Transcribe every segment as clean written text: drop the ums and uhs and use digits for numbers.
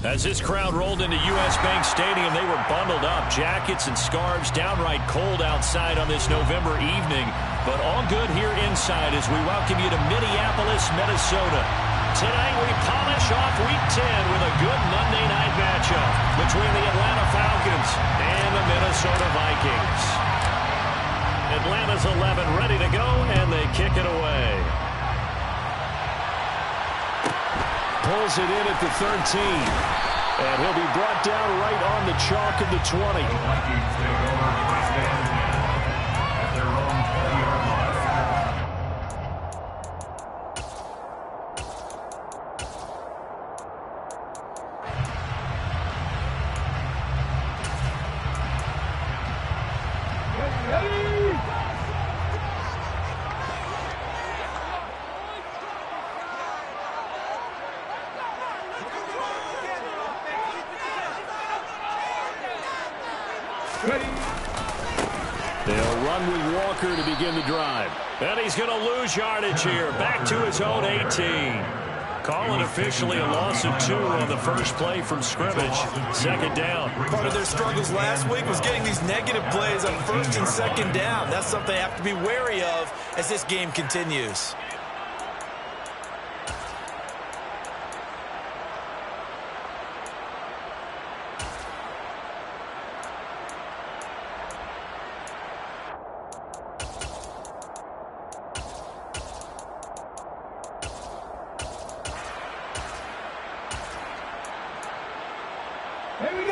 As this crowd rolled into U.S. Bank Stadium, they were bundled up, jackets and scarves, downright cold outside on this November evening, but all good here inside as we welcome you to Minneapolis, Minnesota. Tonight we polish off Week 10 with a good Monday night matchup between the Atlanta Falcons and the Minnesota Vikings. Atlanta's 11 ready to go, and they kick it away. Pulls it in at the 13. And he'll be brought down right on the chalk of the 20. They'll run with Walker to begin the drive. And he's going to lose yardage here. Back to his own 18. Calling officially a loss of 2 on the first play from scrimmage. Second down. Part of their struggles last week was getting these negative plays on first and second down. That's something they have to be wary of as this game continues.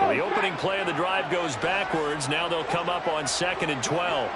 The opening play of the drive goes backwards. Now they'll come up on 2nd and 12.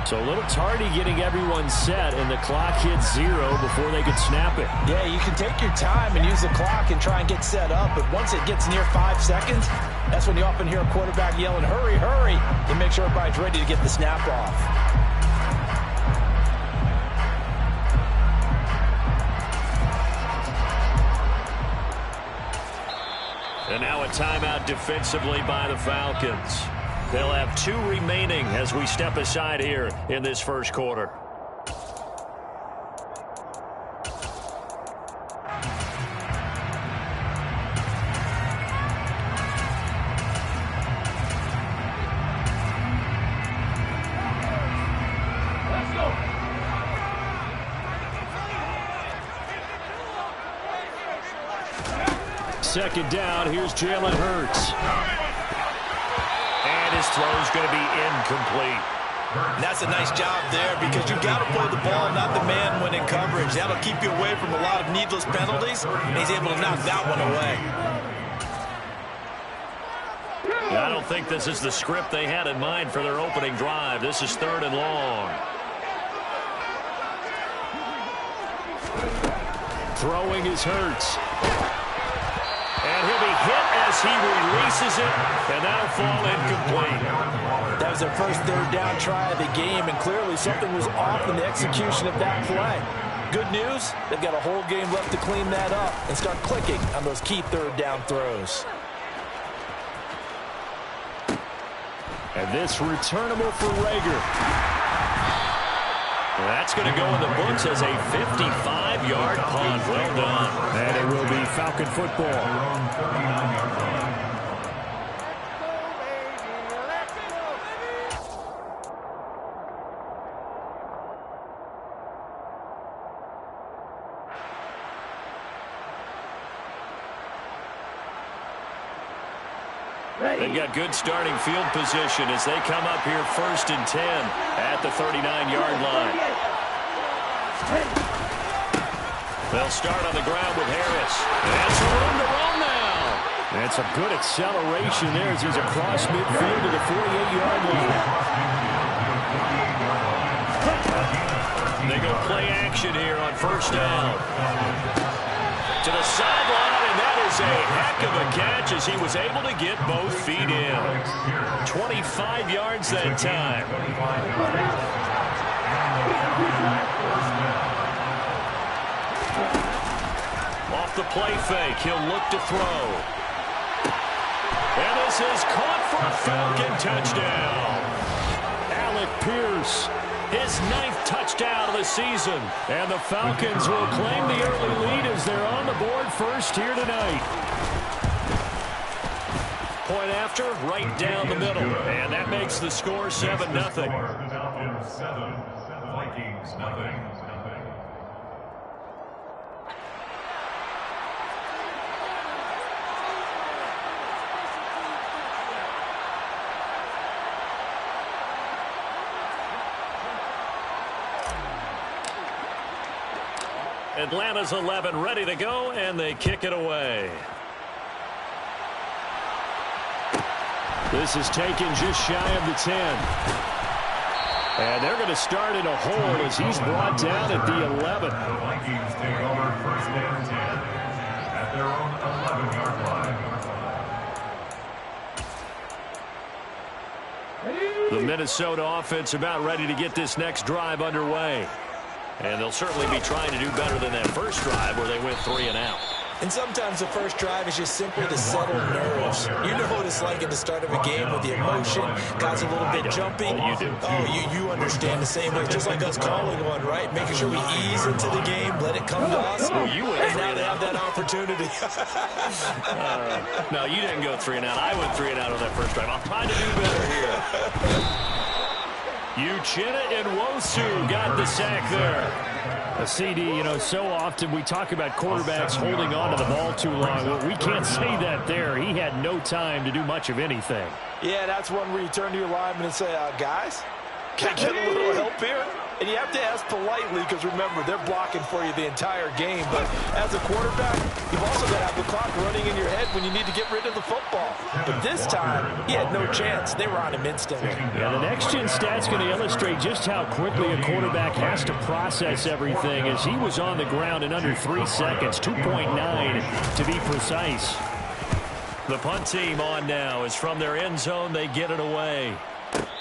So a little tardy getting everyone set, and the clock hits 0 before they could snap it. Yeah, you can take your time and use the clock and try and get set up, but once it gets near 5 seconds, that's when you often hear a quarterback yelling, hurry, hurry, to make sure everybody's ready to get the snap off. And now a timeout defensively by the Falcons. They'll have 2 remaining as we step aside here in this first quarter. Second down, here's Jalen Hurts. And his throw's going to be incomplete. And that's a nice job there because you've got to play the ball, not the man when in coverage. That'll keep you away from a lot of needless penalties, and he's able to knock that one away. I don't think this is the script they had in mind for their opening drive. This is 3rd and long. Throwing is Hurts. And he'll be hit as he releases it, and that'll fall incomplete. That was their first 3rd down try of the game, and clearly something was off in the execution of that play. Good news, they've got a whole game left to clean that up and start clicking on those key 3rd down throws. And this returnable for Rager. That's going to go in the books as a 55-yard punt. Well done. And it will be Falcon football. They've got good starting field position as they come up here 1st and 10 at the 39-yard line. They'll start on the ground with Harris. And some room to run now. That's a good acceleration there as he's across midfield to the 48-yard line. They go play action here on 1st down. To the sideline, and that is a heck of a catch as he was able to get both feet in. 25 yards that time. Off the play fake, he'll look to throw. And This is caught for a Falcon touchdown. Alec Pierce, his 9th touchdown of the season. And the Falcons will claim the early lead as they're on the board first here tonight. Point after, right down the middle. And that makes the score 7-0. Falcons 7, Vikings nothing. Atlanta's 11 ready to go, and they kick it away. This is taken just shy of the 10. And they're going to start in a hole as he's brought down at the 11. The Vikings take over first and 10 at their own 11-yard line. The Minnesota offense about ready to get this next drive underway. And they'll certainly be trying to do better than that first drive where they went 3 and out. And sometimes the first drive is just simply to settle nerves. You know what it's like at the start of a game with the emotion. Guys a little bit jumpy. You do. Oh, you understand the same way. Just like us calling one, right? Making sure we ease into the game, let it come to us. Oh, you went and 3 now and they out. have that opportunity. No, you didn't go 3 and out. I went 3 and out on that first drive. I'm trying to do better here. Uchenna and Nwosu got the sack there. A CD, you know, so often we talk about quarterbacks holding on to the ball too long. Well, we can't say that there. He had no time to do much of anything. Yeah, that's one where you turn to your lineman and say, guys, can I get a little help here? And you have to ask politely because, remember, they're blocking for you the entire game. But as a quarterback, you've also got to have the clock running in your head when you need to get rid of the football. But this time, he had no chance. They were on him instantly. Yeah, the next-gen stat's going to illustrate just how quickly a quarterback has to process everything as he was on the ground in under 3 seconds, 2.9 to be precise. The punt team on now is from their end zone. They get it away.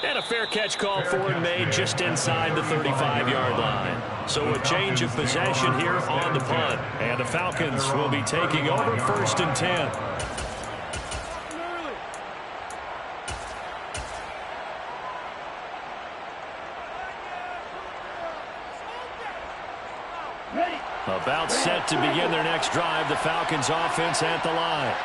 And a fair catch call for and made just inside the 35-yard line. So a change of possession here on the punt. And the Falcons will be taking over first and 10. About set to begin their next drive. The Falcons offense at the line.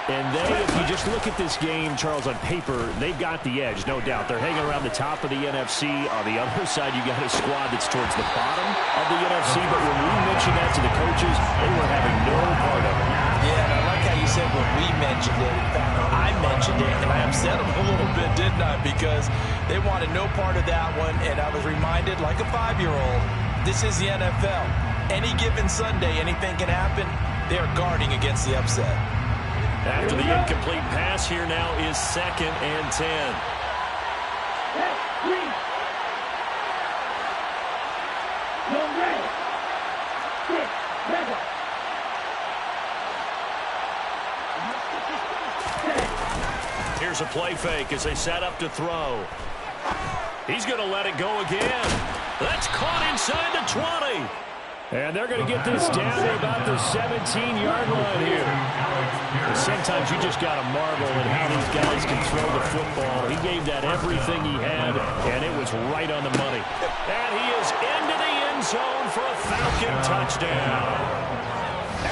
And they, if you just look at this game, Charles, on paper, they've got the edge, no doubt. They're hanging around the top of the NFC. On the other side, you got a squad that's towards the bottom of the NFC. But when we mentioned that to the coaches, they were having no part of it. Yeah, and I like how you said when we mentioned it. In fact, I mentioned it, and I upset them a little bit, didn't I? Because they wanted no part of that one, and I was reminded, like a 5-year-old, this is the NFL. Any given Sunday, anything can happen. They are guarding against the upset. After the incomplete pass, here now is 2nd and 10. Here's a play fake as they set up to throw. He's going to let it go again. That's caught inside the 20. And they're going to get this down to about the 17-yard line here. Sometimes you just got to marvel at how these guys can throw the football. He gave that everything he had, and it was right on the money. And he is into the end zone for a Falcon touchdown.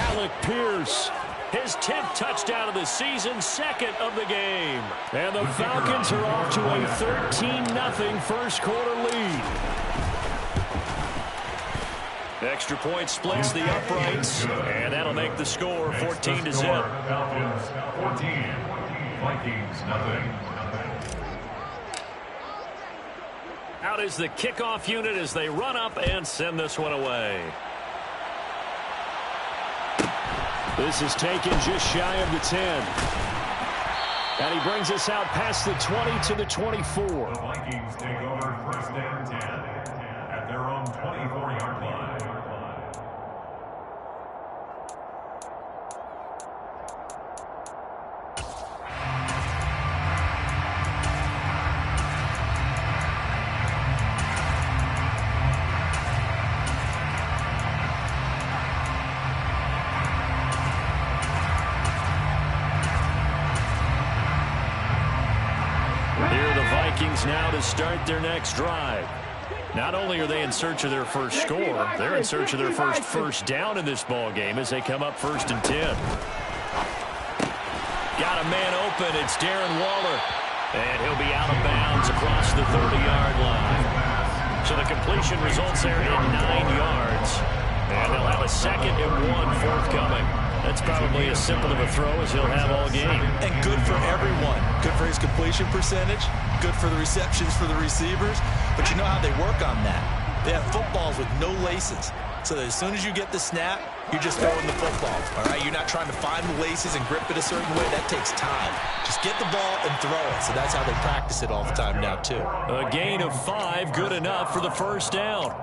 Alec Pierce, his 10th touchdown of the season, 2nd of the game. And the Falcons are off to a 13-0 first quarter lead. Extra point splits the uprights, and that'll make the score 14 to zip. Falcons 14, Vikings nothing. Out is the kickoff unit as they run up and send this one away. This is taken just shy of the 10. And he brings us out past the 20 to the 24. The Vikings take over first and 10 at their own 24-yard line. Here are the Vikings now to start their next drive. Not only are they in search of their first score, they're in search of their first down in this ball game as they come up 1st and 10. Got a man open. It's Darren Waller. And he'll be out of bounds across the 30-yard line. So the completion results there in 9 yards. And they'll have a 2nd and 1 forthcoming. That's probably as simple of a throw as he'll have all game. And good for everyone. Good for his completion percentage. Good for the receptions for the receivers. But you know how they work on that. They have footballs with no laces. So that as soon as you get the snap, you're just throwing the football. All right? You're not trying to find the laces and grip it a certain way. That takes time. Just get the ball and throw it. So that's how they practice it all the time now, too. A gain of 5, good enough for the first down.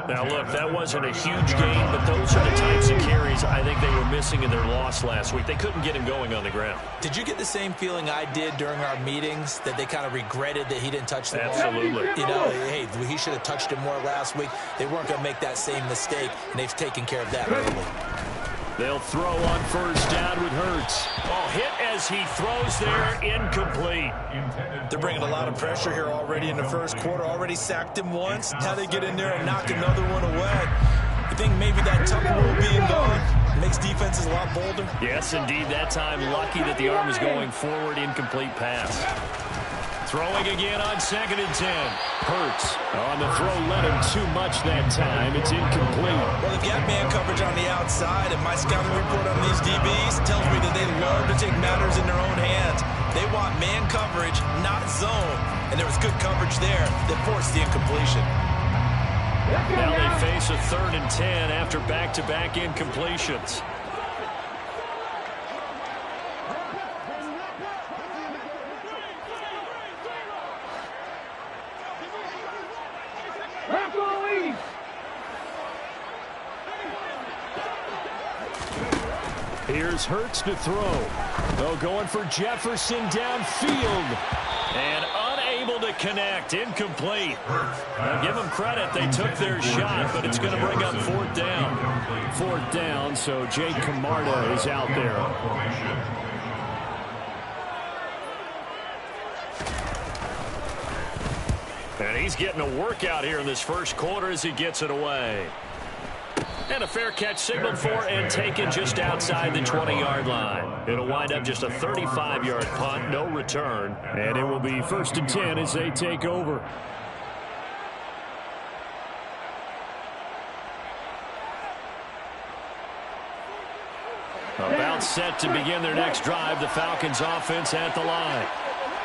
Now, look, that wasn't a huge gain, but those are the types of carries I think they were missing in their loss last week. They couldn't get him going on the ground. Did you get the same feeling I did during our meetings, that they kind of regretted that he didn't touch the ball? Absolutely. You know, hey, he should have touched it more last week. They weren't going to make that same mistake, and they've taken care of that early. They'll throw on 1st down with Hurts. Oh, hit as he throws there, incomplete. They're bringing a lot of pressure here already in the first quarter. Already sacked him once. Now they get in there and knock another one away. You think maybe that tuck rule being gone makes defenses a lot bolder? Yes, indeed. That time, lucky that the arm is going forward, incomplete pass. Throwing again on 2nd and 10. Hurts on the throw, led him too much that time. It's incomplete. Well, they've got man coverage on the outside, and my scouting report on these DBs tells me that they love to take matters in their own hands. They want man coverage, not zone. And there was good coverage there that forced the incompletion. Now they face a 3rd and 10 after back-to-back incompletions. Here's Hurts to throw. Oh, going for Jefferson downfield. And unable to connect. Incomplete. Now give them credit. They took their shot, but it's going to bring up 4th down. 4th down, so Jake Camarda is out there. And he's getting a workout here in this first quarter as he gets it away. And a fair catch signaled for and taken just outside the 20-yard line. It'll wind up just a 35-yard punt, no return. And it will be 1st and 10 as they take over. About set to begin their next drive, the Falcons offense at the line.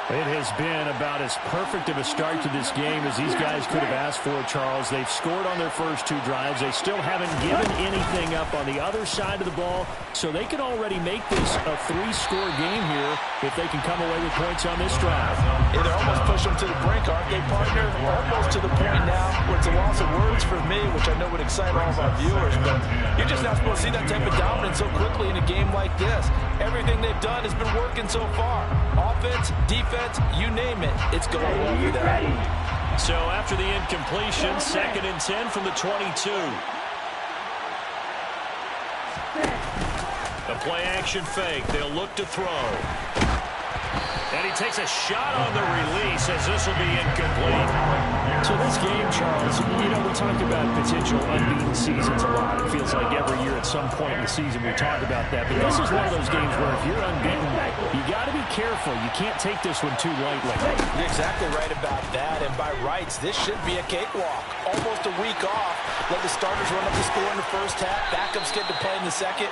It has been about as perfect of a start to this game as these guys could have asked for, Charles. They've scored on their first 2 drives. They still haven't given anything up on the other side of the ball, so they can already make this a 3-score game here if they can come away with points on this drive. Yeah, they're almost pushing them to the brink, aren't they, partner? Almost to the point now where it's a loss of words for me, which I know would excite all of our viewers, but you're just not supposed to see that type of dominance so quickly in a game like this. Everything they've done has been working so far. Offense, defense, you name it, it's going well for them. So after the incompletion, 2nd and 10 from the 22. A play-action fake. They'll look to throw. And he takes a shot on the release as this will be incomplete. So this game, Charles, you know, we talked about potential unbeaten seasons a lot. It feels like every year at some point in the season we talk about that. But this is one of those games where if you're unbeaten, you got to be careful. You can't take this one too lightly. You're exactly right about that. And by rights, this should be a cakewalk. Almost a week off. Let the starters run up the score in the first half. Backups get to play in the second.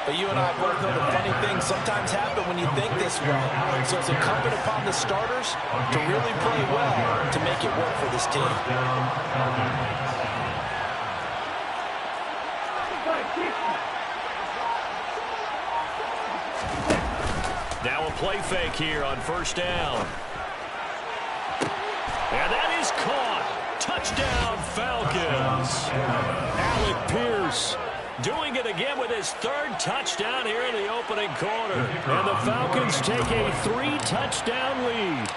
But you and I both know the funny things sometimes happen when you think this way. So it's incumbent upon the starters to really play well to make it work for this team. Now a play fake here on 1st down. And that is caught. Touchdown, Falcons. Alec Pierce doing it again with his 3rd touchdown here in the opening quarter. And the Falcons take a 3-touchdown lead.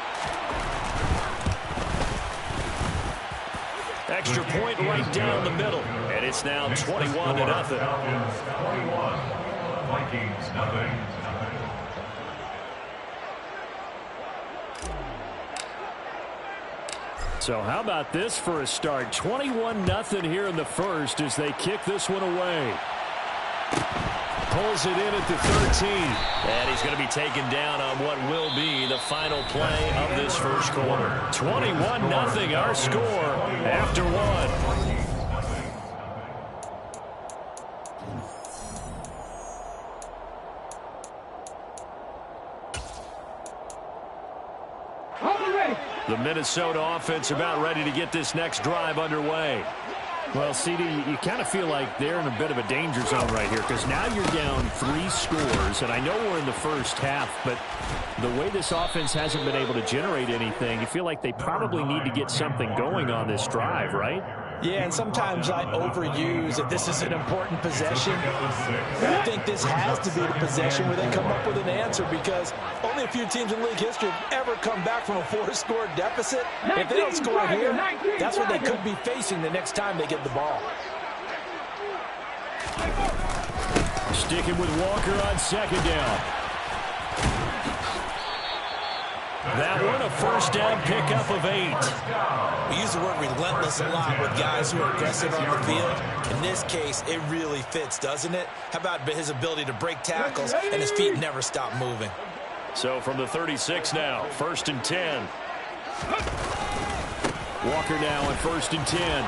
Extra point right down the middle. And it's now 21-0. Falcons 21, Vikings nothing. So how about this for a start? 21-0 here in the first as they kick this one away. Pulls it in at the 13. And he's going to be taken down on what will be the final play of this first quarter. 21-0 our score after one. The Minnesota offense about ready to get this next drive underway. Well, CD, you kind of feel like they're in a bit of a danger zone right here because now you're down 3 scores, and I know we're in the first half, but the way this offense hasn't been able to generate anything, you feel like they probably need to get something going on this drive, right? Yeah, and sometimes I overuse if this is an important possession. I think this has to be the possession where they come up with an answer because only a few teams in league history have ever come back from a 4-score deficit. If they don't score here, that's what they could be facing the next time they get the ball. Sticking with Walker on second down. That one a first down pickup of 8. We use the word relentless a lot with guys who are aggressive on the field. In this case, it really fits, doesn't it? How about his ability to break tackles and his feet never stop moving? So from the 36 now, 1st and 10. Walker now on 1st and 10.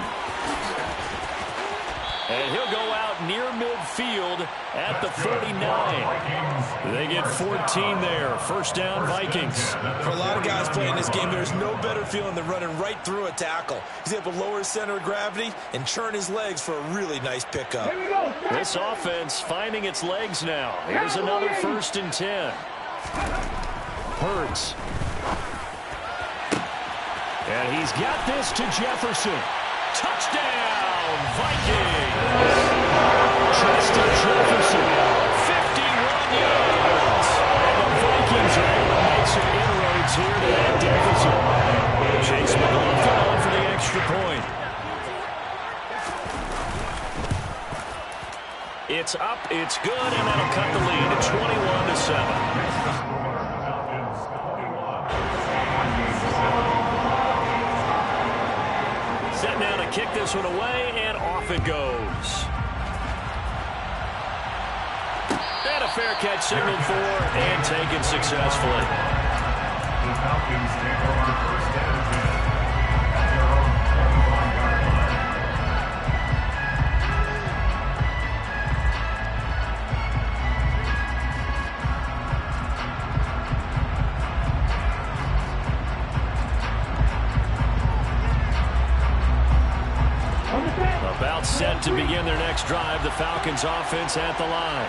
And he'll go out near midfield at the 49. They get 14 there. First down, Vikings. For a lot of guys playing this game, there's no better feeling than running right through a tackle. He's able to lower his center of gravity and churn his legs for a really nice pickup. This offense finding its legs now. Here's another 1st and 10. Hurts. And he's got this to Jefferson. Touchdown, Vikings! Justin Jefferson, 51 yards. And the Vikings are able to make some inroads here to that deficit. Chase McLaughlin on for the extra point. It's up, it's good, and that'll cut the lead to 21-7. Set now to kick this one away, and off it goes. And a fair catch signaled for and taken successfully. The Falcons take over 1st and 10 at their own 21-yard line. About set to begin their next drive, the Falcons offense at the line.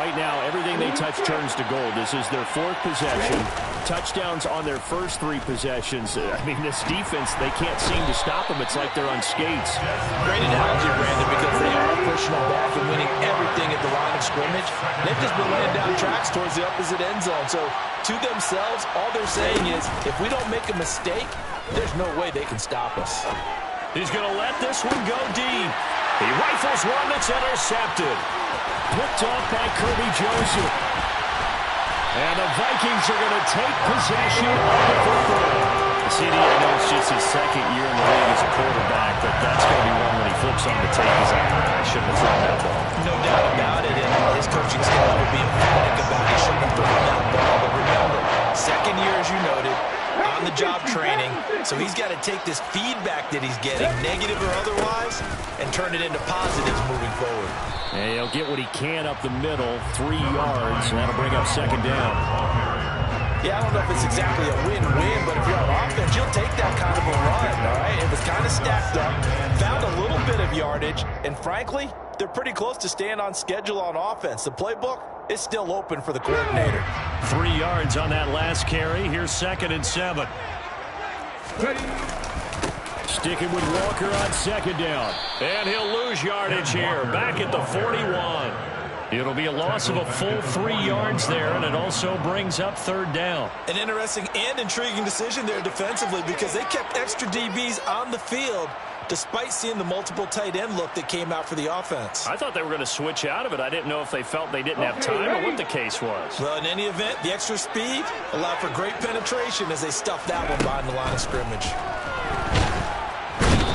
Right now, everything they touch turns to gold. This is their 4th possession. Touchdowns on their first 3 possessions. I mean, this defense, they can't seem to stop them. It's like they're on skates. Great analogy, Brandon, because they are pushing them back and winning everything at the line of scrimmage. They've just been laying down tracks towards the opposite end zone. So, to themselves, all they're saying is, if we don't make a mistake, there's no way they can stop us. He's going to let this one go deep. He rifles one that's intercepted. Picked off by Kirby Joseph. And the Vikings are going to take possession of the football. CD, I know it's just his 2nd year in the league as a quarterback, but that's going to be one when he flips on the tape. He's like, I shouldn't have thrown that ball. No doubt about it, and his coaching staff will be emphatic about he shouldn't have thrown that ball. But remember, 2nd year, as you noted, on-the-job training, so he's got to take this feedback that he's getting, negative or otherwise, and turn it into positives moving forward. And he'll get what he can up the middle, 3 yards, and that'll bring up 2nd down. Yeah, I don't know if it's exactly a win-win, but if you're on offense, you'll take that kind of a run, all right? It was kind of stacked up, found a little bit of yardage, and frankly, they're pretty close to staying on schedule on offense. The playbook is still open for the coordinator. 3 yards on that last carry. Here's 2nd and 7. Sticking with Walker on 2nd down. And he'll lose yardage here. Back at the 41. It'll be a loss of a full 3 yards there, and it also brings up 3rd down. An interesting and intriguing decision there defensively because they kept extra DBs on the field despite seeing the multiple tight end look that came out for the offense. I thought they were going to switch out of it. I didn't know if they felt they didn't have time or what the case was. Well, in any event, the extra speed allowed for great penetration as they stuffed that one behind the line of scrimmage.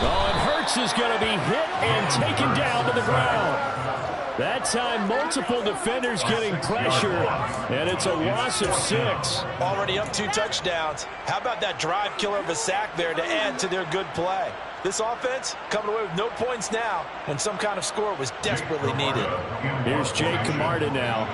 Oh, and Hurts is going to be hit and taken down to the ground. That time, multiple defenders getting pressure, and it's a loss of 6. Already up 2 touchdowns. How about that drive killer of a sack there to add to their good play? This offense coming away with no points now when some kind of score was desperately needed. Here's Jake Camarda now.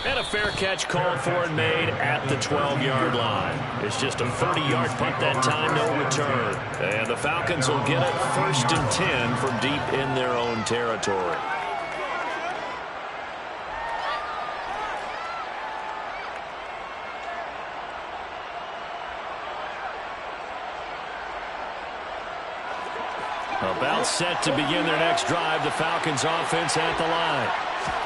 And a fair catch called for and made at the 12-yard line. It's just a 30-yard punt that time, no return. And the Falcons will get it 1st and 10 from deep in their own territory. About set to begin their next drive, the Falcons offense at the line.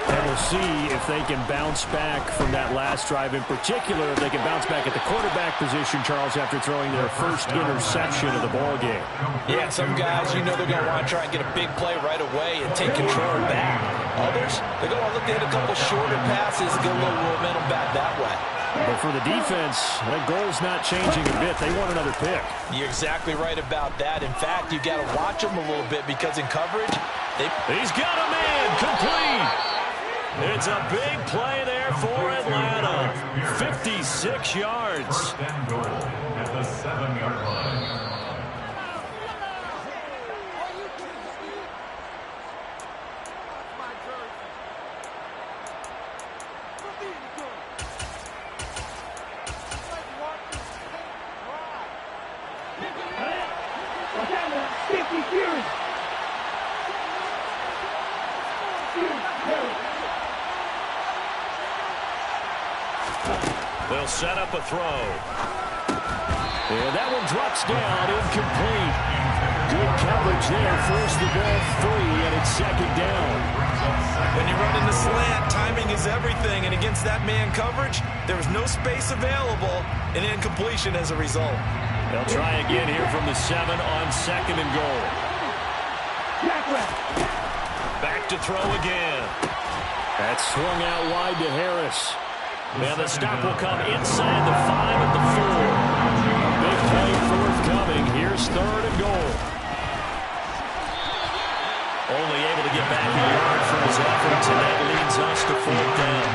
And we'll see if they can bounce back from that last drive. In particular, if they can bounce back at the quarterback position, Charles, after throwing their first interception of the ball game. Yeah, some guys, you know they're going to want to try and get a big play right away and take control back. Others, they're going to look at a couple shorter passes and get a little momentum back that way. But for the defense, that goal's not changing a bit. They want another pick. You're exactly right about that. In fact, you've got to watch them a little bit because in coverage, he's got a man complete. It's a big play there for Atlanta. 56 yards. At the 7-yard line. They'll set up a throw. And that one drops down, incomplete. Good coverage there. Force the ball free, and it's 2nd down. When you run in the slant, timing is everything. And against that man coverage, there was no space available, and incompletion as a result. They'll try again here from the 7 on 2nd and goal. Back to throw again. That swung out wide to Harris. And the stop will come inside the 5 at the 4. Big play forthcoming. Here's 3rd and goal. Only able to get back a yard from his efforts, and that leads us to 4th down.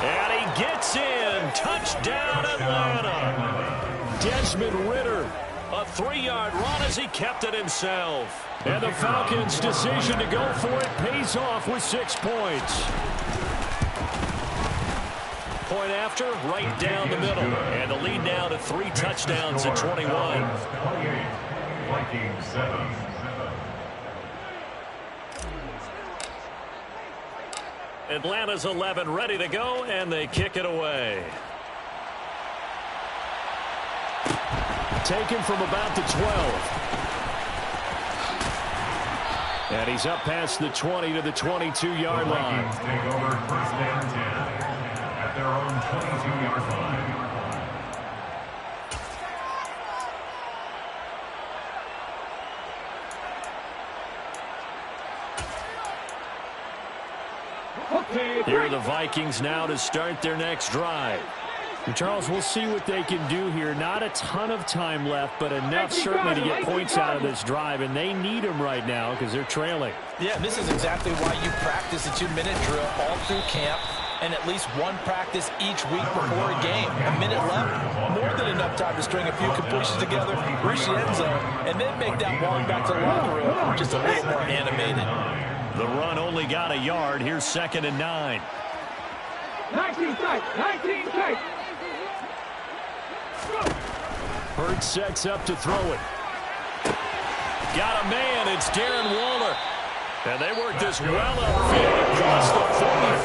And he gets in. Touchdown, Atlanta. Desmond Ridder. A 3-yard run as he kept it himself. And the Falcons' decision to go for it pays off with 6 points. Point after, right down the middle. And the lead now to 3 touchdowns at 21. 28, Vikings 7. Atlanta's 11 ready to go, and they kick it away. Taken from about the 12. And he's up past the 20 to the 22-yard line. Vikings take over 1st and 10 at their own 22-yard line. Here are the Vikings now to start their next drive. And Charles, we'll see what they can do here. Not a ton of time left, but enough certainly to get points out of this drive, and they need them right now because they're trailing. Yeah, this is exactly why you practice a 2-minute drill all through camp and at least one practice each week before a game. A minute left, more than enough time to string a few completions together, reach the end zone, and then make that walk back to the locker room just a little more animated. The run only got a yard. Here's 2nd and 9. 19 tight, 19 tight. Hurts sets up to throw it. Got a man. It's Darren Waller. And they work this well upfield across the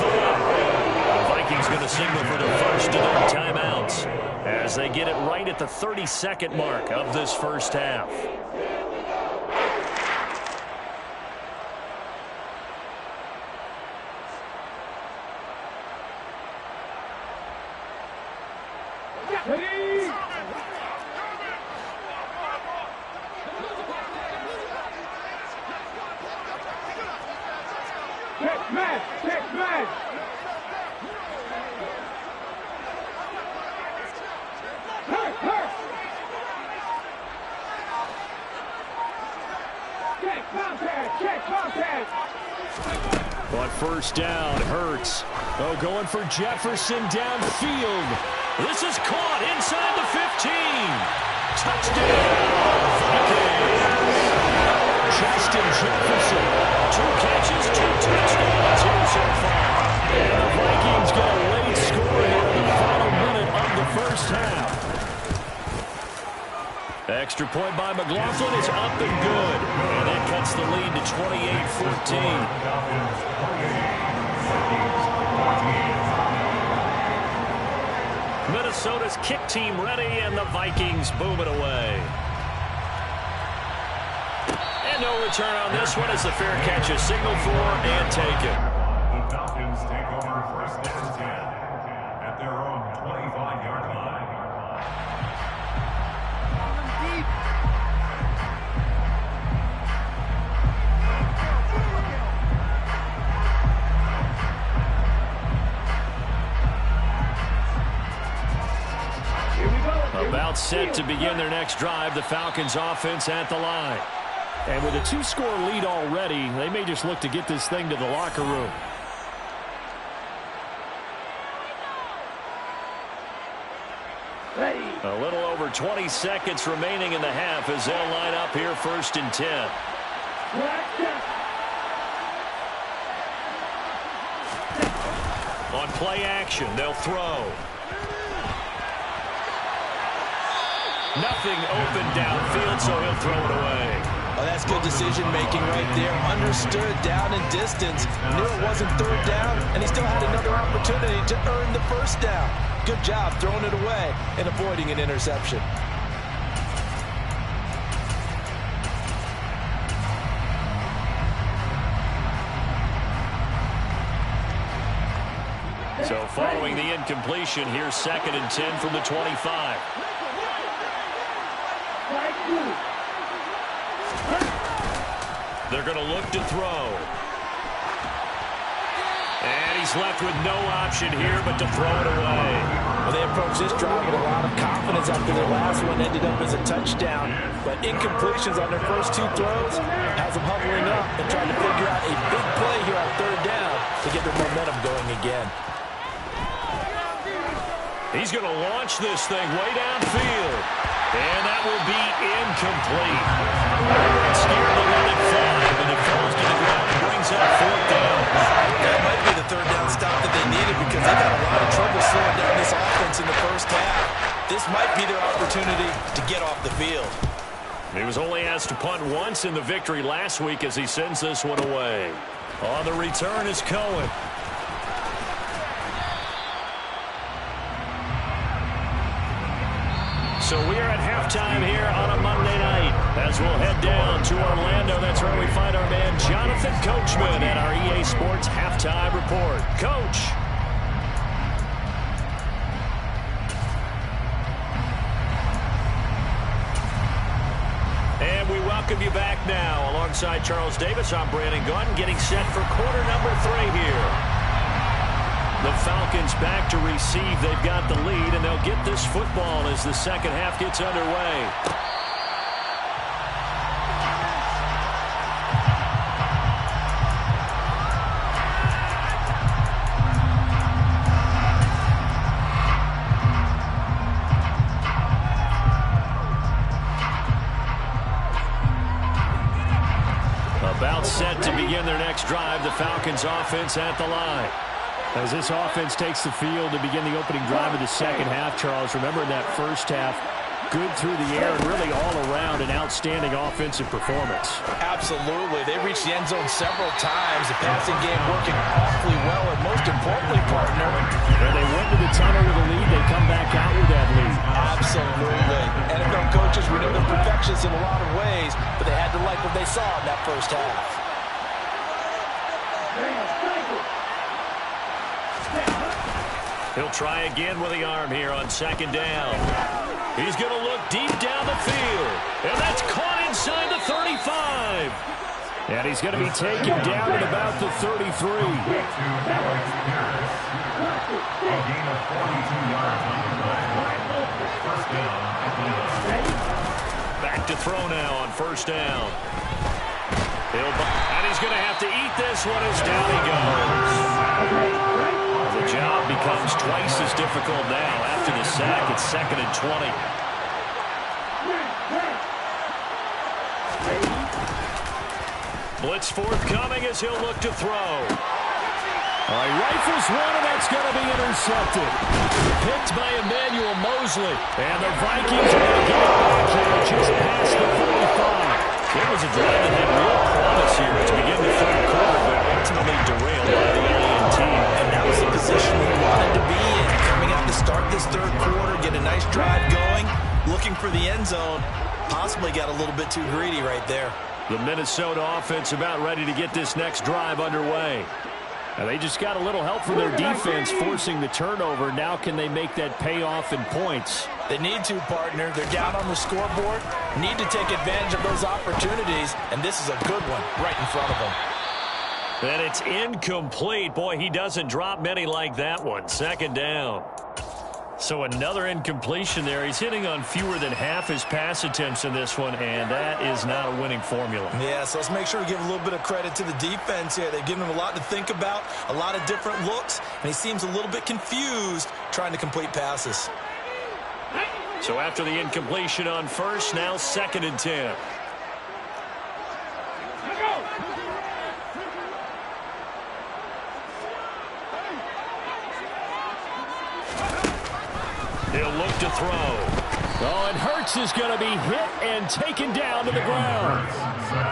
45. The Vikings going to signal for their first of their timeouts as they get it right at the 32nd mark of this first half. Match. Check match. Hurt. Check contact. Check contact. On first down, Hurts. Oh, going for Jefferson downfield. This is caught inside the 15. Touchdown, Vikings. Justin Jefferson. 2 catches, 2 touchdowns here so far. And the Vikings get a late score here in the final minute of the first half. Extra point by McLaughlin is up and good. And that cuts the lead to 28-14. Minnesota's kick team ready, and the Vikings boom it away. And no return on this one as the fair catch is signaled for and taken. The Falcons take over first and 10 at their own 25-yard line. About set to begin their next drive, the Falcons offense at the line. And with a 2-score lead already, they may just look to get this thing to the locker room. Ready. A little over 20 seconds remaining in the half as they'll line up here first and 10. On play action, they'll throw. Nothing open downfield, so he'll throw it away. Oh, that's good decision-making right there. Understood down and distance. Knew it wasn't third down, and he still had another opportunity to earn the first down. Good job throwing it away and avoiding an interception. So following the incompletion, here's second and 10 from the 25. They're going to look to throw. And he's left with no option here but to throw it away. Well, they approached this drive with a lot of confidence after their last one ended up as a touchdown. But incompletions on their first 2 throws has them huddling up and trying to figure out a big play here on third down to get their momentum going again. He's going to launch this thing way downfield. And that will be incomplete. They weren't scared to let it fly, but it falls to the ground and brings up fourth down. That might be the third down stop that they needed because they got a lot of trouble slowing down this offense in the first half. This might be their opportunity to get off the field. He was only asked to punt once in the victory last week as he sends this one away. On the return is Cohen. So we are at halftime here on a Monday night as we'll head down to Orlando. That's where we find our man Jonathan Coachman at our EA Sports Halftime Report. Coach. And we welcome you back now. Alongside Charles Davis, I'm Brandon Gunn, getting set for quarter number 3 here. The Falcons back to receive. They've got the lead, and they'll get this football as the second half gets underway. About set to begin their next drive. The Falcons offense at the line. As this offense takes the field to begin the opening drive of the second half, Charles, remember in that first half, good through the air and really all around an outstanding offensive performance. Absolutely. They reached the end zone several times. The passing game working awfully well, and most importantly, partner, when they went to the tunnel with a lead, they come back out with that lead. Absolutely. NFL coaches, we know they're perfectionists in a lot of ways, but they had to like what they saw in that first half. He'll try again with the arm here on second down. He's going to look deep down the field. And that's caught inside the 35. And he's going to be taken down at about the 33. A gain of 42 yards on the play. First down, Atlanta. Back to throw now on first down. And he's going to have to eat this one as down he goes. The job becomes twice as difficult now after the sack. It's 2nd and 20. Blitz forthcoming as he'll look to throw. All right, rifles one, and that's going to be intercepted. Picked by Emmanuel Mosley. And the Vikings are going to get it back here just past the 45. It was a drive that had real promise here to begin the third quarter, but ultimately derailed by the alien team. And that was the position we wanted to be in. Coming out to start this third quarter, get a nice drive going, looking for the end zone. Possibly got a little bit too greedy right there. The Minnesota offense about ready to get this next drive underway. And they just got a little help from their defense forcing the turnover. Now can they make that pay off in points? They need to, partner. They're down on the scoreboard. Need to take advantage of those opportunities, and this is a good one right in front of them. And it's incomplete. Boy, he doesn't drop many like that one. 2nd down. So another incompletion there. He's hitting on fewer than half his pass attempts in this one, and that is not a winning formula. Yeah, so let's make sure we give a little bit of credit to the defense here. They've given him a lot to think about, a lot of different looks, and he seems a little bit confused trying to complete passes. So after the incompletion on first, now 2nd and 10. He'll look to throw. Oh, and Hurts is going to be hit and taken down to the ground.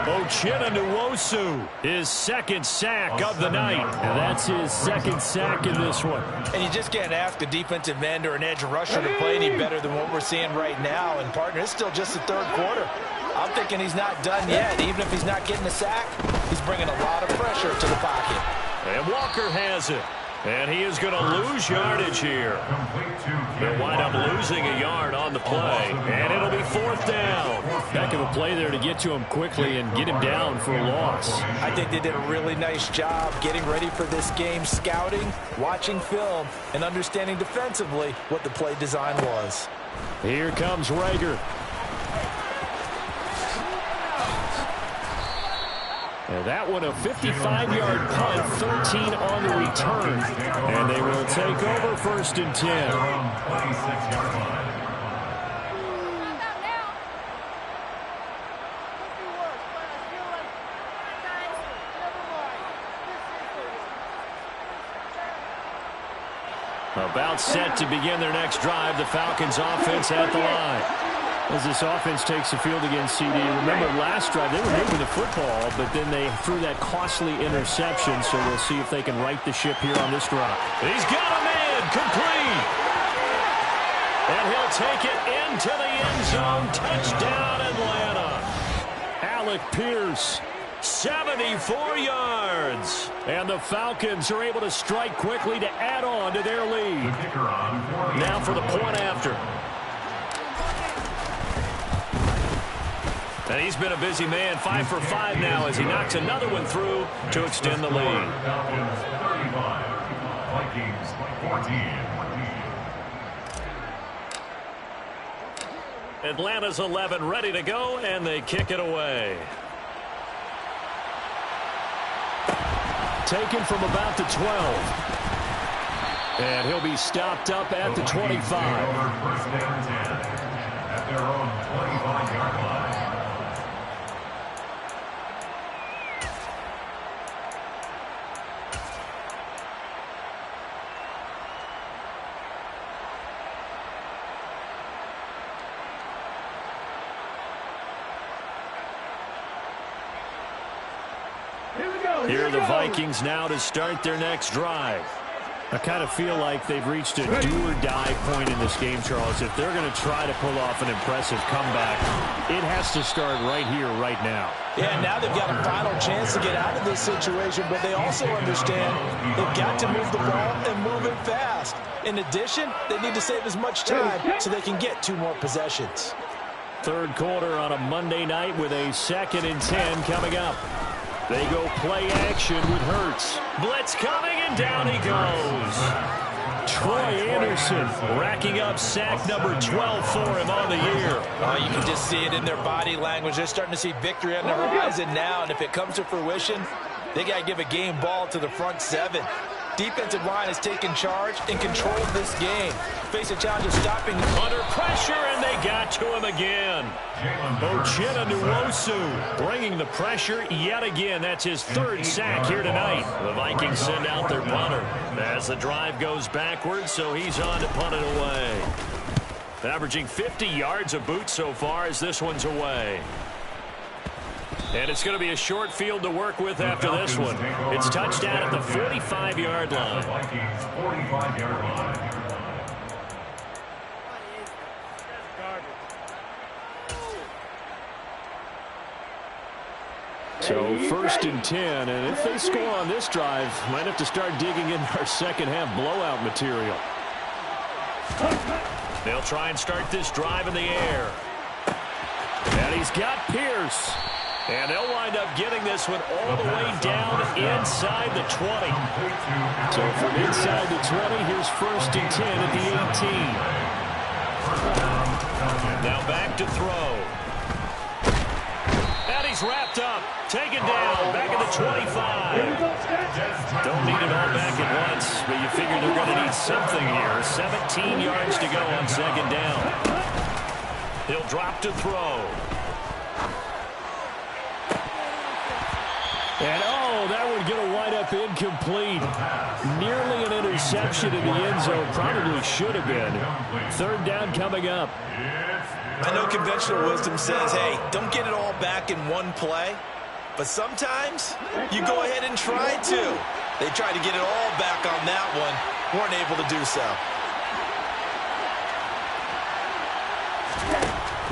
Uchenna Nwosu, his 2nd sack of the night. And that's his 2nd sack in this one. And you just can't ask a defensive end or an edge rusher to play any better than what we're seeing right now. And, partner, it's still just the third quarter. I'm thinking he's not done yet. Even if he's not getting a sack, he's bringing a lot of pressure to the pocket. And Walker has it. And he is going to lose yardage here. They'll wind up losing a yard on the play. And it'll be 4th down. Heck of a play there to get to him quickly and get him down for a loss. I think they did a really nice job getting ready for this game, scouting, watching film, and understanding defensively what the play design was. Here comes Rager. And that one a 55-yard punt, 13 on the return. And they will take over 1st and 10. About set to begin their next drive, the Falcons offense at the line. As this offense takes the field against CD, remember last drive they were moving the football, but then they threw that costly interception, so we'll see if they can right the ship here on this drive. He's got a man, complete. And he'll take it into the end zone. Touchdown, Atlanta. Alec Pierce. 74 yards. And the Falcons are able to strike quickly to add on to their lead. Now for the point after. And he's been a busy man, 5 for 5 now as he knocks another one through to extend the lead. Falcons 35, Vikings 14. Atlanta's 11 ready to go, and they kick it away. Taken from about the 12. And he'll be stopped up at the 25. First down 10 at their own 25-yard line. Here are the Vikings now to start their next drive. I kind of feel like they've reached a do-or-die point in this game, Charles. If they're going to try to pull off an impressive comeback, it has to start right here, right now. Yeah, now they've got a final chance to get out of this situation, but they also understand they've got to move the ball and move it fast. In addition, they need to save as much time so they can get 2 more possessions. Third quarter on a Monday night with a 2nd and 10 coming up. They go play action with Hurts. Blitz coming, and down he goes. Troy Anderson racking up sack number 12 for him on the year. Oh, you can just see it in their body language. They're starting to see victory on the horizon now, and if it comes to fruition, they got to give a game ball to the front seven. Defensive line has taken charge and controlled this game. Face a challenge of stopping under pressure, and they got to him again. Uchenna Nwosu bringing the pressure yet again. That's his third sack here tonight. The Vikings send out their punter as the drive goes backwards, so he's on to punt it away. Averaging 50 yards a boot so far as this one's away. And it's going to be a short field to work with after this one. It's touchdown at the 45-yard line. Vikings 45-yard line. So 1st and 10, and if they score on this drive, might have to start digging in our second half blowout material. They'll try and start this drive in the air. And he's got Pierce. And they'll wind up getting this one all the way down inside the 20. So from inside the 20, here's 1st and 10 at the 18. Now back to throw. And he's wrapped up. Taken down. Back at the 25. Don't need it all back at once, but you figure they're going to need something here. 17 yards to go on second down. He'll drop to throw. And, oh, that would get a wind up incomplete. Nearly an interception in the end zone. Probably should have been. 3rd down coming up. I know conventional wisdom says, hey, don't get it all back in one play. But sometimes you go ahead and try to. They tried to get it all back on that one. Weren't able to do so.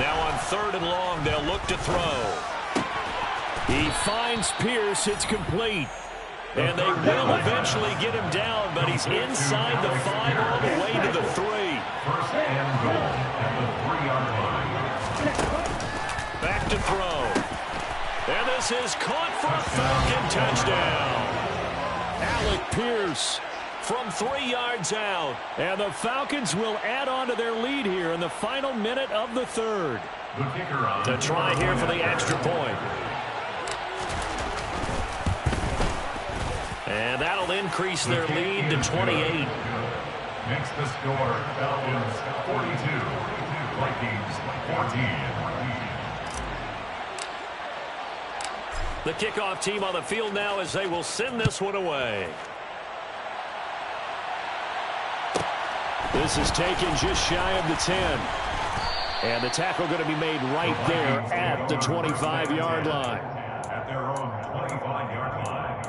Now on 3rd and long, they'll look to throw. He finds Pierce. It's complete. And they will eventually get him down, but he's inside the 5 all the way to the 3. 1st and goal at the 3-yard line. Back to throw. And this is caught for a Falcon touchdown. Alec Pierce from 3 yards out. And the Falcons will add on to their lead here in the final minute of the 3rd. The kicker on To try here for the extra point. And that'll increase their lead to 28. Makes the score Falcons 42, Vikings 14. The kickoff team on the field now as they will send this one away. This is taken just shy of the 10. And the tackle going to be made right there at the 25-yard line. At their own 25-yard line.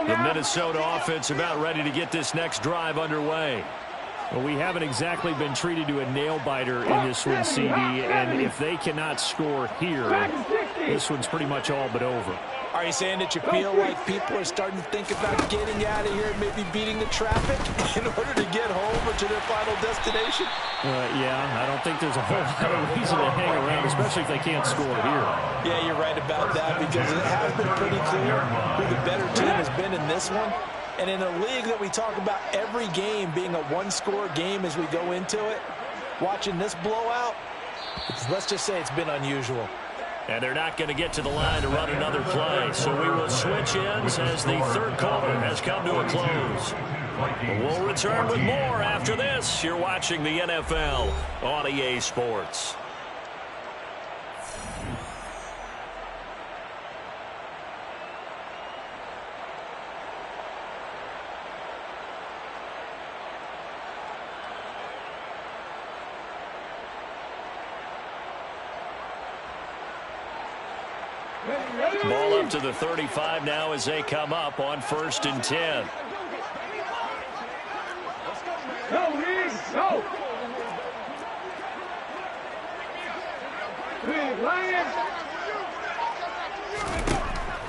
The Minnesota offense about ready to get this next drive underway. Well, we haven't exactly been treated to a nail-biter in this one, CD, and if they cannot score here, this one's pretty much all but over. Are you saying that you feel like people are starting to think about getting out of here and maybe beating the traffic in order to get home or to their final destination? Yeah, I don't think there's a whole lot of reason to hang around, especially if they can't score here. Yeah, you're right about that because it has been pretty clear who the better team has been in this one. And in a league that we talk about every game being a one-score game as we go into it, watching this blowout, let's just say it's been unusual. And they're not going to get to the line to run another play. So we will switch ends as the 3rd quarter has come to a close. We'll return with more after this. You're watching the NFL on EA Sports. Ball up to the 35 now as they come up on 1st and 10. Go, Go! Big Lion!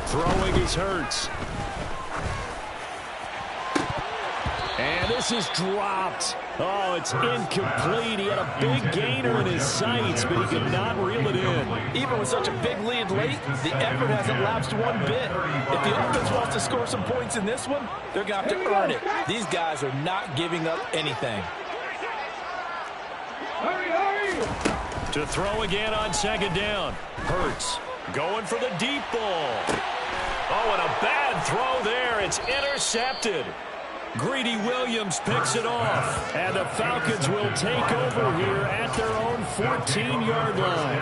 Throwing is Hurts. And this is dropped. Oh, it's incomplete. He had a big gainer in his sights, but he could not reel it in. Even with such a big lead late, the effort hasn't lapsed one bit. If the offense wants to score some points in this one, they're going to have to earn it. These guys are not giving up anything. Hurry, hurry! To throw again on second down. Hurts going for the deep ball. Oh, and a bad throw there. It's intercepted. Greedy Williams picks it off. And the Falcons will take over here at their own 14-yard line.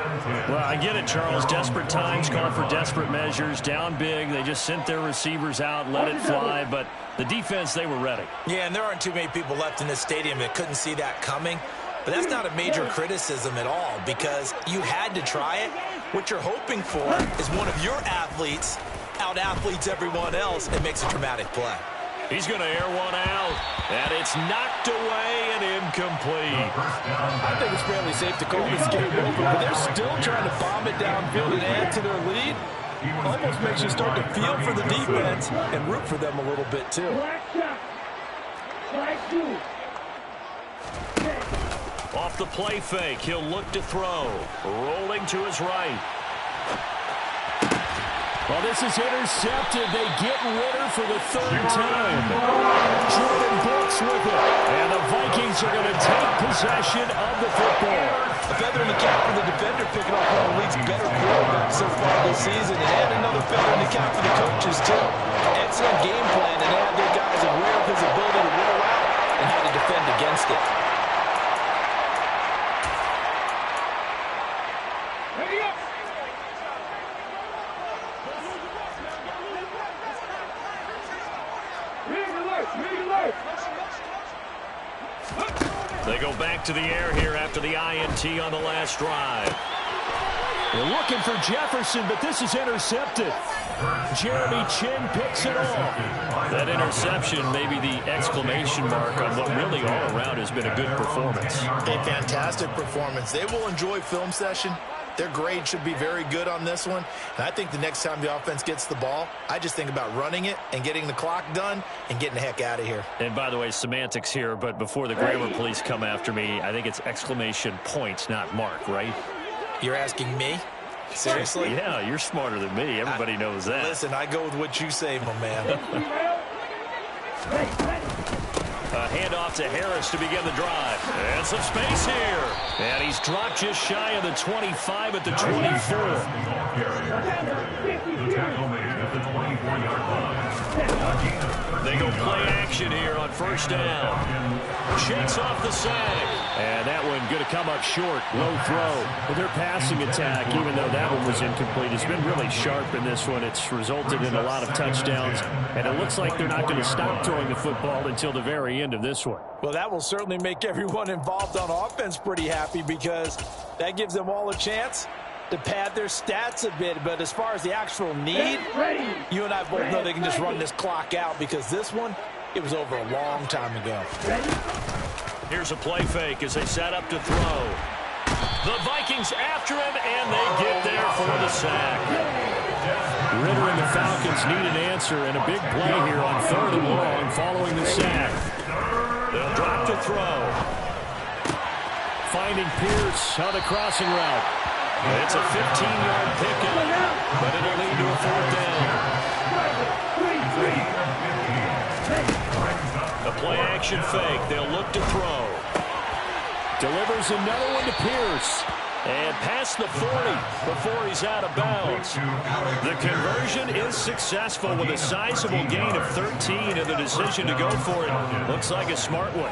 Well, I get it, Charles. Desperate times call for desperate measures. Down big. They just sent their receivers out, let it fly. But the defense, they were ready. Yeah, and there aren't too many people left in this stadium that couldn't see that coming. But that's not a major criticism at all because you had to try it. What you're hoping for is one of your athletes out-athletes everyone else and makes a dramatic play. He's going to air one out, and it's knocked away and incomplete. I think it's fairly safe to call this game over, but they're still trying to bomb it downfield and add to their lead. Almost makes you start to feel for the defense and root for them a little bit, too. Off the play fake, he'll look to throw. Rolling to his right. Well, this is intercepted. They get Ritter for the third time. Jordan Brooks with it. And the Vikings are going to take possession of the football. A feather in the cap for the defender, picking off one of the league's better quarterbacks so far this season. And another feather in the cap for the coaches, too. Excellent game plan, and they have their guys aware of his ability to roll out and how to defend against it. They go back to the air here after the INT on the last drive. They're looking for Jefferson, but this is intercepted. Jeremy Chin picks it off. That interception may be the exclamation mark on what really all around has been a good performance. A fantastic performance. They will enjoy film session. Their grade should be very good on this one. And I think the next time the offense gets the ball, I just think about running it and getting the clock done and getting the heck out of here. And by the way, semantics here, but before the grammar police come after me, I think it's exclamation points, not mark, right? You're asking me? Seriously? Yeah, you're smarter than me. Everybody knows that. Listen, I go with what you say, my man. A handoff to Harris to begin the drive. And some space here. And he's dropped just shy of the 25 at the 24. They go play action here on first down. Shakes off the sack. And that one going to come up short. Low throw. But their passing attack, even though that one was incomplete, has been really sharp in this one. It's resulted in a lot of touchdowns. And it looks like they're not going to stop throwing the football until the very end of this one. Well, that will certainly make everyone involved on offense pretty happy because that gives them all a chance to pad their stats a bit. But as far as the actual need, you and I both know they can just run this clock out because this one, it was over a long time ago. Here's a play fake as they set up to throw. The Vikings after him, and they get there for the sack. Ritter and the Falcons need an answer and a big play here on 3rd and long following the sack. They'll drop to throw. Finding Pierce on the crossing route. It's a 15-yard pickup, but it'll lead to a 4th down. A play-action fake. They'll look to throw. Delivers another one to Pierce. And past the 40 before he's out of bounds. The conversion is successful with a sizable gain of 13, and the decision to go for it looks like a smart one.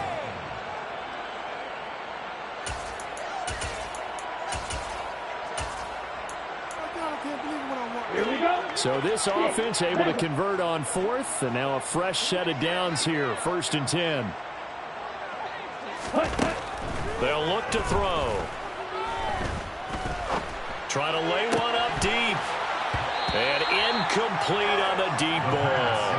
So this offense able to convert on 4th, and now a fresh set of downs here, 1st and 10. They'll look to throw. Try to lay one up deep. And incomplete on the deep ball.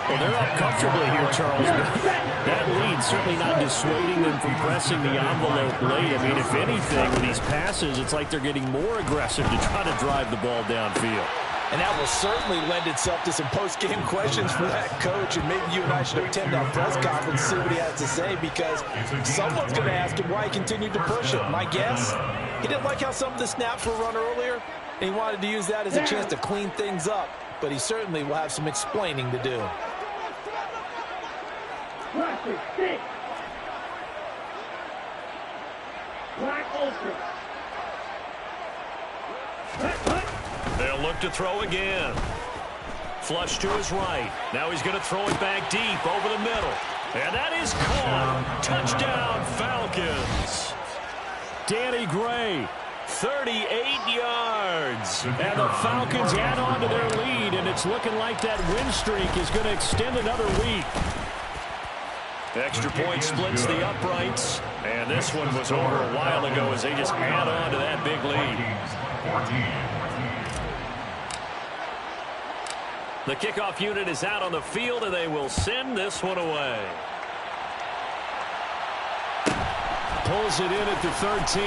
Well, they're up comfortably here, Charles. That lead certainly not dissuading them from pressing the envelope late. I mean, if anything, with these passes, it's like they're getting more aggressive to try to drive the ball downfield. And that will certainly lend itself to some post-game questions for that coach. And maybe you and I should attend that press conference and see what he has to say, because someone's going to ask him why he continued to push it. My guess, he didn't like how some of the snaps were run earlier, and he wanted to use that as a chance to clean things up. But he certainly will have some explaining to do. They'll look to throw again. Flush to his right. Now he's going to throw it back deep over the middle. And that is caught. Touchdown, Falcons. Danny Gray, 38 yards. And the Falcons add on to their lead, and it's looking like that win streak is going to extend another week. Extra point splits the uprights, and this one was over a while ago as they just add on to that big lead. The kickoff unit is out on the field, and they will send this one away. Pulls it in at the 13.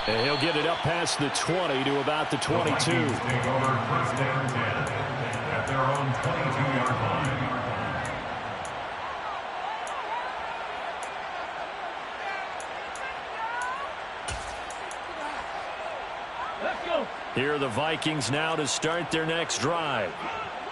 And he'll get it up past the 20 to about the 22. Take over first down 10 at their own 22-yard line. Here are the Vikings now to start their next drive.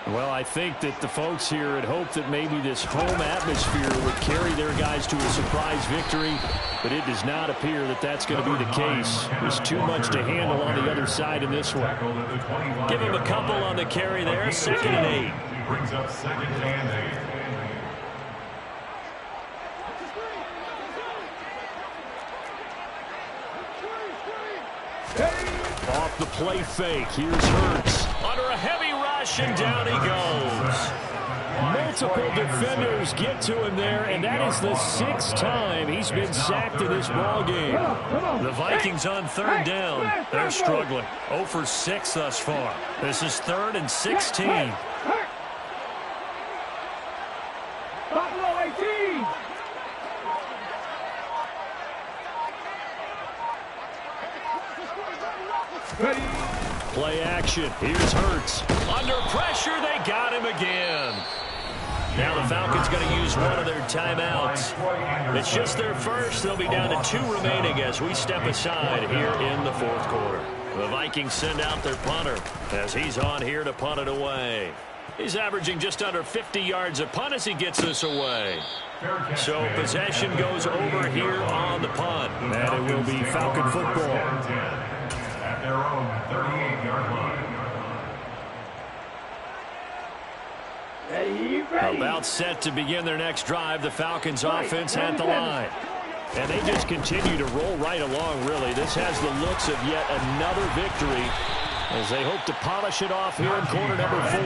Well, I think that the folks here had hoped that maybe this home atmosphere would carry their guys to a surprise victory, but it does not appear that that's going to be the case. There's too much to handle on the other side in this one. Give him a couple on the carry there, 2nd and 8. Brings up 2nd and 8. Off the play fake. Here's Hurts. Under a heavy rush, and down he goes. Multiple defenders get to him there, and that is the 6th time he's been sacked in this ball game. The Vikings on 3rd down. They're struggling. 0 for 6 thus far. This is 3rd and 16. Buffalo 18. Play action. Here's Hurts. Under pressure, they got him again. Now the Falcons going to use one of their timeouts. It's just their first. They'll be down to 2 remaining as we step aside here in the 4th quarter. The Vikings send out their punter as he's on here to punt it away. He's averaging just under 50 yards a punt as he gets this away. So possession goes over here on the punt. And it will be Falcon football. At their own 38-yard line. About set to begin their next drive. The Falcons offense at the line. And they just continue to roll right along, really. This has the looks of yet another victory as they hope to polish it off here in quarter number 4.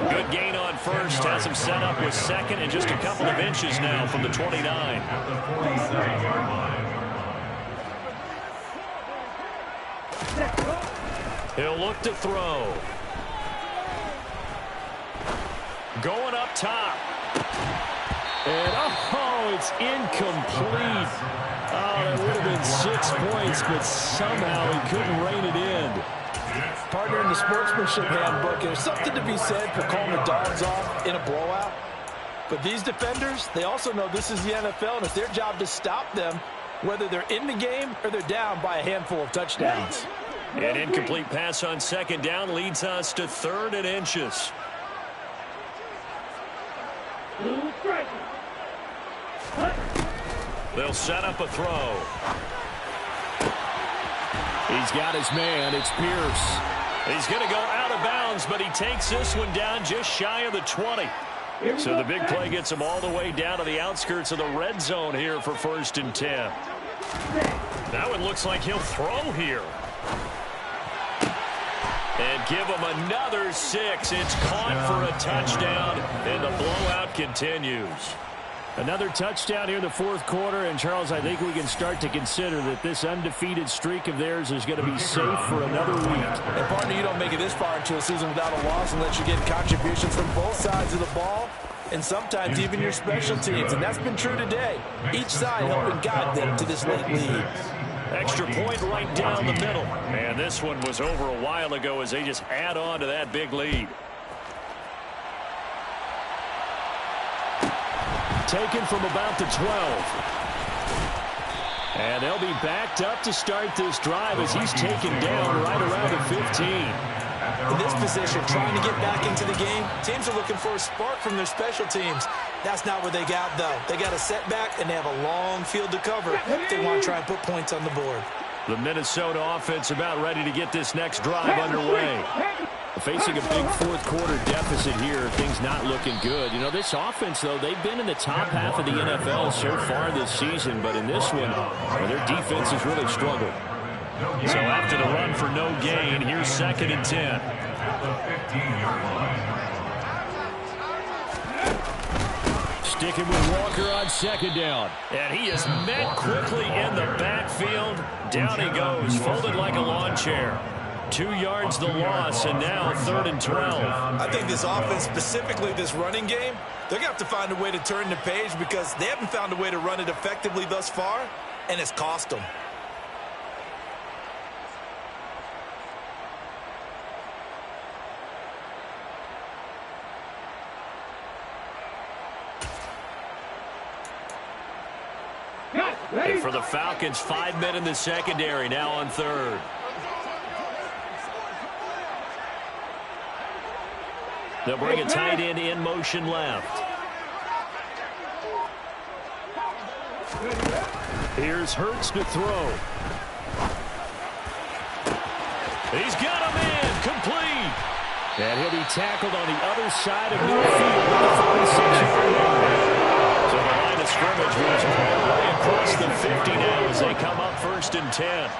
A good gain on first. Has him set up with 2nd and just a couple of inches now from the 29. At the 47-yard line. He'll look to throw. Going up top. And, oh, it's incomplete. Oh, that would have been 6 points, but somehow he couldn't rein it in. Partner, in the sportsmanship handbook, there's something to be said for calling the dogs off in a blowout. But these defenders, they also know this is the NFL, and it's their job to stop them, whether they're in the game or they're down by a handful of touchdowns. An incomplete pass on 2nd down leads us to 3rd and inches. They'll set up a throw. He's got his man. It's Pierce. He's going to go out of bounds, but he takes this one down just shy of the 20. So the big play gets him all the way down to the outskirts of the red zone here for 1st and 10. Now it looks like he'll throw here. And give him another 6. It's caught for a touchdown, and the blowout continues. Another touchdown here in the fourth quarter, and Charles, I think we can start to consider that this undefeated streak of theirs is going to be safe for another week. And partner, you don't make it this far into a season without a loss unless you're getting contributions from both sides of the ball, and sometimes even your special teams, and that's been true today. Each side helping guide them to this late lead. Extra point right down the middle. And this one was over a while ago as they just add on to that big lead. Taken from about the 12. And they'll be backed up to start this drive as he's taken down right around the 15. In this position, trying to get back into the game, teams are looking for a spark from their special teams. That's not what they got, though. They got a setback, and they have a long field to cover if they want to try and put points on the board. The Minnesota offense about ready to get this next drive underway. Facing a big fourth quarter deficit here, things not looking good. You know, this offense, though, they've been in the top half of the NFL so far this season, but in this one, their defense has really struggled. So after the run for no gain, here's 2nd and 10. Sticking with Walker on 2nd down. And he is met quickly in the backfield. Down he goes, folded like a lawn chair. 2 yards the loss, and now 3rd and 12. I think this offense, specifically this running game, they're going to have to find a way to turn the page because they haven't found a way to run it effectively thus far, and it's cost them. And for the Falcons, 5 men in the secondary, now on 3rd. They'll bring a tight end in motion left. Here's Hurts to throw. He's got him in, complete. And he'll be tackled on the other side of midfield at the 46-yard line. So the line of scrimmage moves all the way across the 50 now as they come up 1st and 10.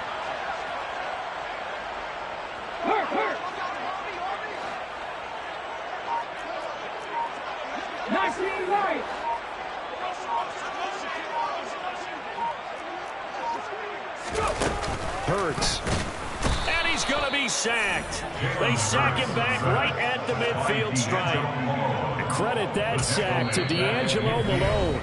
Hurts. And he's going to be sacked. They sack him back right at the midfield stripe. Credit that sack to D'Angelo Malone.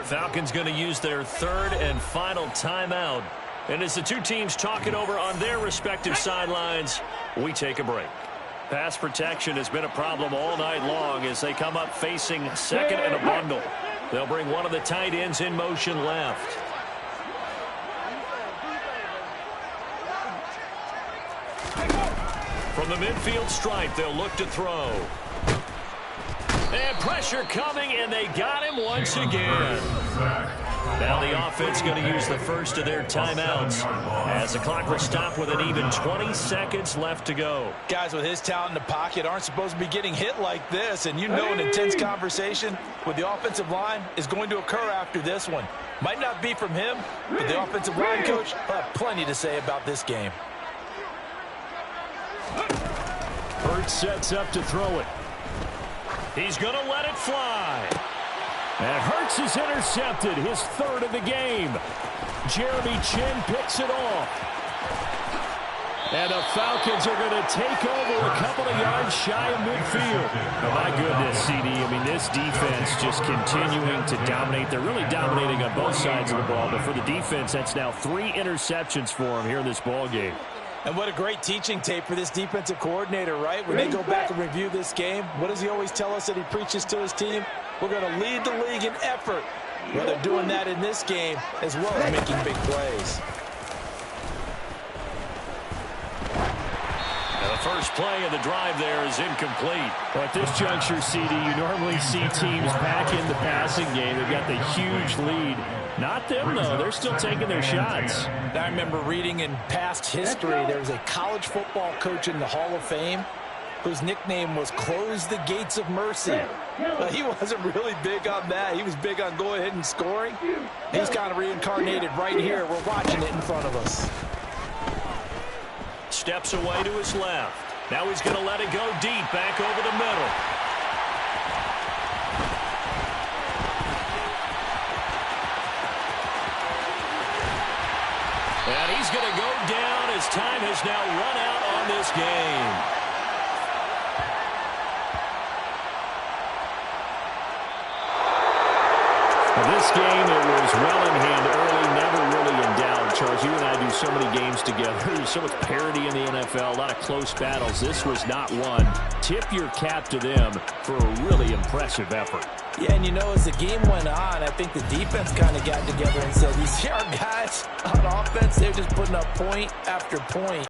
Falcons going to use their 3rd and final timeout. And as the two teams talk it over on their respective sidelines, we take a break. Pass protection has been a problem all night long as they come up facing 2nd and a bundle. They'll bring one of the tight ends in motion left. From the midfield stripe, they'll look to throw. And pressure coming, and they got him once again. Now the offense going to use the first of their timeouts as the clock will stop with an even 20 seconds left to go. Guys with his talent in the pocket aren't supposed to be getting hit like this, and you know an intense conversation with the offensive line is going to occur after this one. Might not be from him, but the offensive line coach will have plenty to say about this game. Hurts sets up to throw it. He's going to let it fly. And Hurts is intercepted, his 3rd of the game. Jeremy Chin picks it off. And the Falcons are going to take over a couple of yards shy of midfield. Oh, my goodness, CD. I mean, this defense just continuing to dominate. They're really dominating on both sides of the ball. But for the defense, that's now 3 interceptions for them here in this ball game. And what a great teaching tape for this defensive coordinator, right? When they go back and review this game, what does he always tell us that he preaches to his team? We're going to lead the league in effort. Well, they're doing that in this game as well as making big plays. Now the first play of the drive there is incomplete. Well, at this juncture, CD, you normally see teams back in the passing game. They've got the huge lead. Not them, though. They're still taking their shots. I remember reading in past history, there was a college football coach in the Hall of Fame whose nickname was Close the Gates of Mercy. But he wasn't really big on that. He was big on going ahead and scoring. He's kind of reincarnated right here. We're watching it in front of us. Steps away to his left. Now he's going to let it go deep back over the middle. as time has now run out on this game. This game, it was well in hand early, never really in doubt. Charles, you and I do so many games together. There's so much parity in the NFL, a lot of close battles. This was not one. Tip your cap to them for a really impressive effort. Yeah, and you know, as the game went on, I think the defense kind of got together and said, you see our guys on offense, they're just putting up point after point.